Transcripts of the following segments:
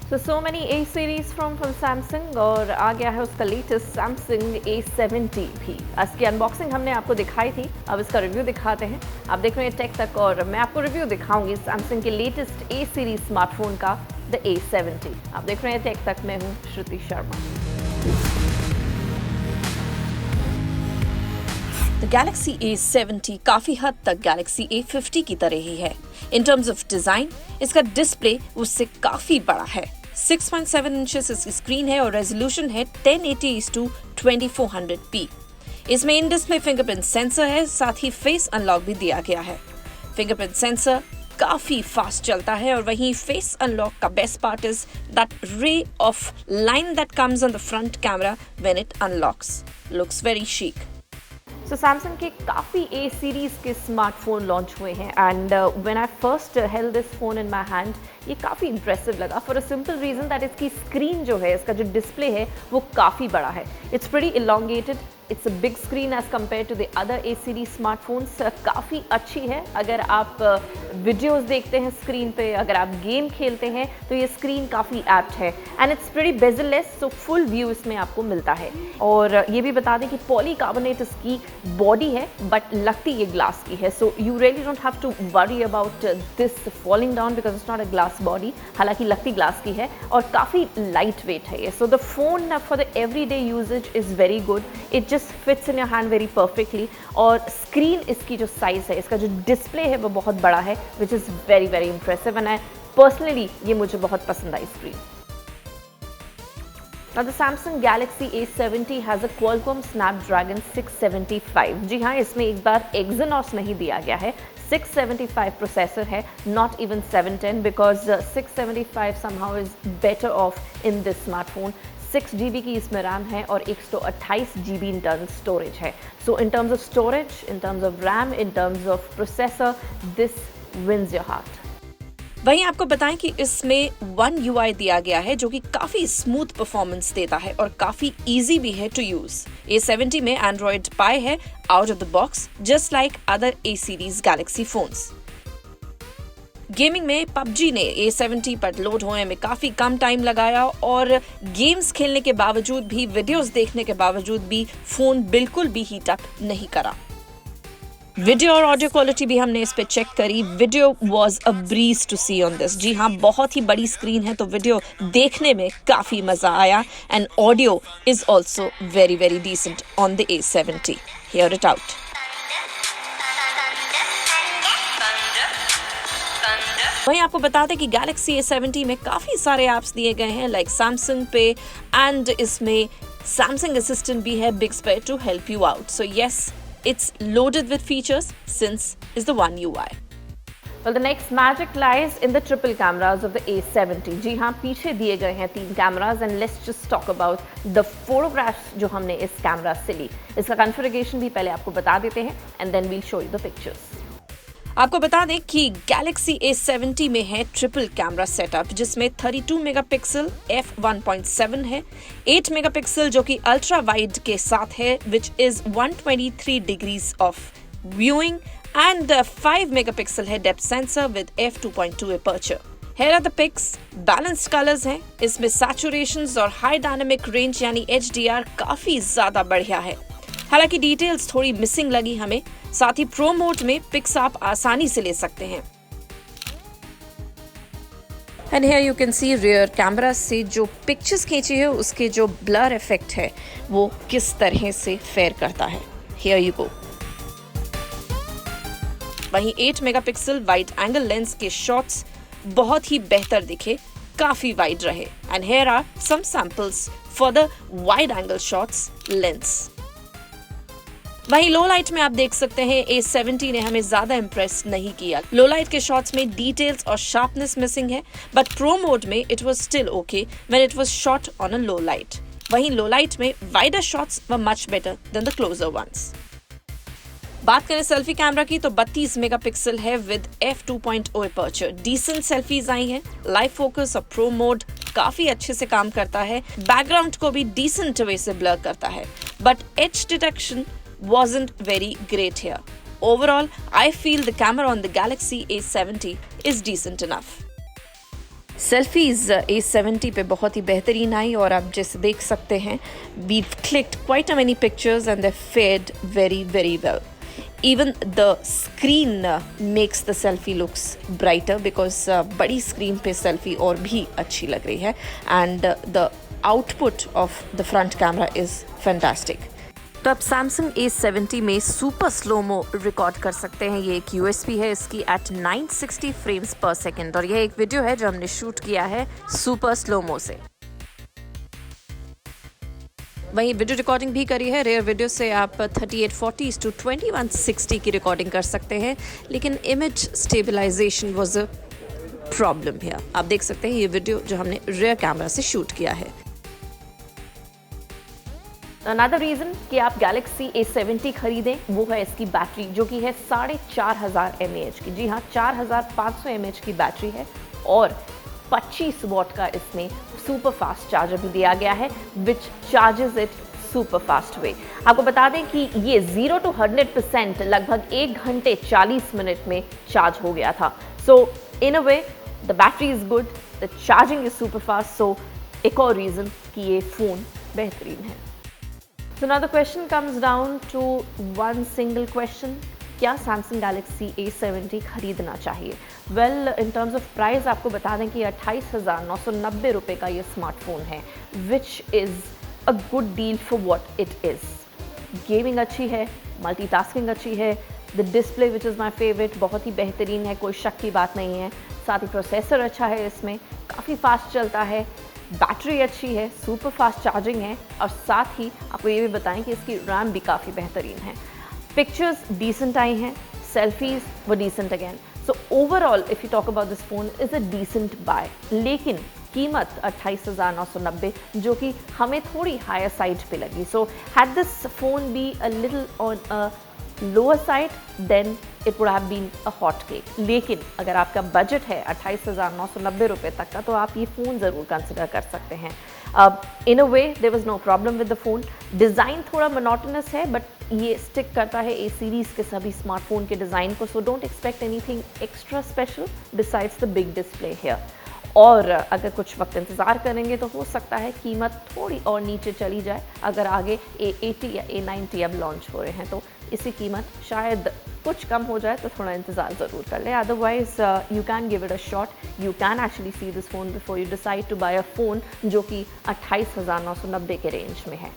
So many A series from Samsung और आ गया है उसका लेटेस्ट Samsung A70 भी। इसकी अनबॉक्सिंग हमने आपको दिखाई थी, अब इसका रिव्यू दिखाते हैं। आप देख रहे हैं टेक तक और मैं आपको रिव्यू दिखाऊंगी Samsung के लेटेस्ट A सीरीज स्मार्टफोन का द A70। आप देख रहे हैं टेक तक, मैं हूँ श्रुति शर्मा। The Galaxy A70 काफी हद तक Galaxy A50 की तरह ही है। इन टर्म्स ऑफ डिजाइन इसका डिस्प्ले उससे काफी बड़ा है। 6.7 इंचेस इसकी स्क्रीन है और रेजोल्यूशन है 1080x2400p। इसमें इन डिस्प्ले फिंगरप्रिंट सेंसर है, साथ ही फेस अनलॉक भी दिया गया है। फिंगरप्रिंट सेंसर काफी फास्ट चलता है और वहीं फेस अनलॉक का best part is that ray of line that comes on the front camera when it unlocks. Looks very chic. Samsung के काफ़ी A सीरीज़ के स्मार्टफोन लॉन्च हुए हैं and when I first held this phone in my hand ये काफ़ी impressive लगा for a simple reason that इसकी screen जो है, इसका जो डिस्प्ले है वो काफ़ी बड़ा है। It's pretty elongated, it's a big screen as compare to the other A series smartphones. काफ़ी अच्छी है अगर आप वीडियोस देखते हैं स्क्रीन पे, अगर आप गेम खेलते हैं तो ये स्क्रीन काफ़ी एप्ट है and it's pretty bezel-less, so full view इसमें आपको मिलता है। और ये भी बता दें कि पॉलीकार्बोनेट इसकी बॉडी है बट लगती ये ग्लास की है, so you really don't have to worry about this falling down because it's not a glass body, हालांकि लगती ग्लास की है और काफ़ी लाइट वेट है ये। So the phone for the everyday usage is very good, it just fits in your hand very perfectly. और screen इसकी जो साइज़ है, इसका जो डिस्प्ले है वो बहुत बड़ा है which is very very impressive and I personally ये मुझे बहुत पसंद आई screen. Now the Samsung Galaxy A70 has a Qualcomm Snapdragon 675। जी हाँ, इसमें एक बार Exynos नहीं दिया गया है, 675 प्रोसेसर है, not even 710 because 675 somehow is better off in this smartphone। 6 GB की इसमें रैम है और 128 GB इंटरनल स्टोरेज है। So in terms of storage, in terms of RAM, in terms of processor, this wins your heart. वहीं आपको बताएं कि इसमें ONEUI दिया गया है जो कि काफी स्मूथ परफॉर्मेंस देता है और काफी इजी भी है टू यूज। A70 में Android Pie है out of the box, just like other A series Galaxy phones. Gaming में PUBG ने A70 पर लोड होने में काफी कम टाइम लगाया और गेम्स खेलने के बावजूद भी, वीडियोस देखने के बावजूद भी फोन बिल्कुल भी हीट अप नहीं करा। वीडियो और ऑडियो क्वालिटी भी हमने इस पे चेक करी। Video was a breeze to see on this. जी हाँ, बहुत ही बड़ी स्क्रीन है तो वीडियो देखने में काफी मजा आया and audio is also very very decent on the A70। Hear it out. वहीं आपको बता दें कि Galaxy A70 में काफी सारे ऐप्स दिए गए हैं लाइक Samsung पे एंड इसमें Samsung Assistant भी है, big spare to help you out. So yes, it's loaded with features since is the ONEUI. Well, the next magic lies in the triple cameras of the A70। जी हाँ, पीछे दिए गए हैं 3 cameras and let's just talk about the photographs जो हमने इस camera से ली। इसका कॉन्फ़िगरेशन भी पहले आपको बता देते हैं and then we'll show you the pictures. आपको बता दें कि Galaxy A70 में है ट्रिपल कैमरा सेटअप जिसमें 32 मेगापिक्सल f1.7 है, 8 मेगापिक्सल जो कि अल्ट्रा वाइड के साथ है which is 123 degrees of viewing and 5 megapixel है depth sensor with f2.2 aperture. Here are the pics, balanced colours हैं, इसमें सैचुरेशंस और हाई डायनामिक रेंज यानी HDR काफी ज्यादा बढ़िया है। हालांकि डिटेल्स थोड़ी मिसिंग लगी हमें। साथ ही प्रो मोड में पिक्स आप आसानी से ले सकते हैं। And here you can see rear camera से जो पिक्चर्स खींची है उसके जो ब्लर इफेक्ट है वो किस तरह से फेयर करता है। Here you go. वहीं 8 मेगापिक्सल वाइड एंगल लेंस के शॉट्स बहुत ही बेहतर दिखे, काफी वाइड रहे। And here are some samples for the wide angle shots lens. वहीं लो लाइट में आप देख सकते हैं A70 ने हमें ज्यादा इम्प्रेस नहीं किया। लो लाइट के शॉट्स में डिटेल्स और शार्पनेस मिसिंग है बट प्रो मोड में it was still okay when it was shot on a low light. वहीं लो लाइट में wider shots were much better than the closer ones. बात करें selfie camera की तो 32 megapixel है with f2.0 aperture. Decent selfies आई हैं। Live focus और प्रो मोड काफी अच्छे से काम करता है। बैकग्राउंड को भी डिसेंट वे से ब्लर करता है but as detection wasn't very great here. Overall, I feel the camera on the Galaxy A70 is decent enough. Selfies A70 पे बहुत ही बेहतरीन आई और आप जैसे देख सकते हैं we've clicked quite a many pictures and they fared very well. Even the screen makes the selfie looks brighter because बड़ी screen पे selfie और भी अच्छी लग रही है and the output of the front camera is fantastic. तो आप Samsung A70 में सुपर स्लोमो रिकॉर्ड कर सकते हैं। ये एक USB है इसकी एट 960 फ्रेम्स पर सेकेंड और यह एक वीडियो है जो हमने शूट किया है सुपर स्लोमो से। वहीं वीडियो रिकॉर्डिंग भी करी है। रेयर वीडियो से आप 3840 to 2160 की रिकॉर्डिंग कर सकते हैं, लेकिन image stabilization was a problem है। आप देख सकते हैं ये वीडियो जो हमने रेयर कैमरा से शूट किया है। अनदर रीज़न कि आप Galaxy A70 खरीदें वो है इसकी बैटरी, जो कि है 4500 mAh की। जी हाँ, 4500 mAh की बैटरी है और 25 वॉट का इसमें सुपर फास्ट चार्जर भी दिया गया है which charges it super fast way. आपको बता दें कि ये 0 to 100% लगभग 1 घंटे 40 मिनट में चार्ज हो गया था। So in a way the battery is good, the charging is super fast. So एक और रीज़न कि ये फ़ोन बेहतरीन है। So now the question comes down to one single question, क्या Samsung Galaxy A70 खरीदना चाहिए? Well, in terms of price आपको बता दें कि 28,990 रुपये का ये स्मार्टफोन है which is a good deal for what it is. Gaming अच्छी है, मल्टीटास्किंग अच्छी है, the display which is my favourite बहुत ही बेहतरीन है, कोई शक की बात नहीं है। साथ ही प्रोसेसर अच्छा है, इसमें काफ़ी फास्ट चलता है, बैटरी अच्छी है, सुपर फास्ट चार्जिंग है और साथ ही आपको ये भी बताएं कि इसकी रैम भी काफ़ी बेहतरीन है। पिक्चर्स डिसेंट आई हैं, सेल्फीज वो decent again. So overall if you talk about this phone is a decent buy, लेकिन कीमत 28,990 जो कि हमें थोड़ी हायर साइड पे लगी। So had this phone be a little on a lower side then it would have been a hot cake. लेकिन अगर आपका बजट है 28,990 रुपये तक का तो आप ये फ़ोन ज़रूर कंसिडर कर सकते हैं। In a way there was no problem with the phone. Design थोड़ा मोनोटोनस है बट ये स्टिक करता है ए सीरीज़ के सभी स्मार्टफोन के डिज़ाइन को। So don't expect anything extra special besides the big display here. और अगर कुछ वक्त इंतज़ार करेंगे तो हो सकता है कीमत थोड़ी और नीचे चली जाए। अगर आगे A80 या A90 अब लॉन्च हो रहे हैं तो इसी कीमत शायद कुछ कम हो जाए, तो थोड़ा इंतज़ार ज़रूर कर लें। Otherwise you can give it a shot, you can actually see this phone before you decide to buy a phone जो कि 28,990 के रेंज में है।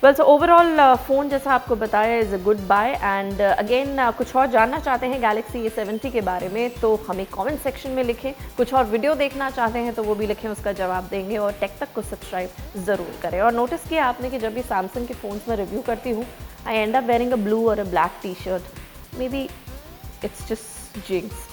वेल सो ओवरऑल फ़ोन जैसा आपको बताया is a good buy. And again कुछ और जानना चाहते हैं Galaxy A70 के बारे में तो हमें कमेंट सेक्शन में लिखें। कुछ और वीडियो देखना चाहते हैं तो वो भी लिखें, उसका जवाब देंगे। और टेक तक को सब्सक्राइब ज़रूर करें। और नोटिस किया आपने कि जब भी सैमसंग के फ़ोन्स में रिव्यू करती हूँ आई and up wearing a blue और अ black T shirt. May be it's just jinx.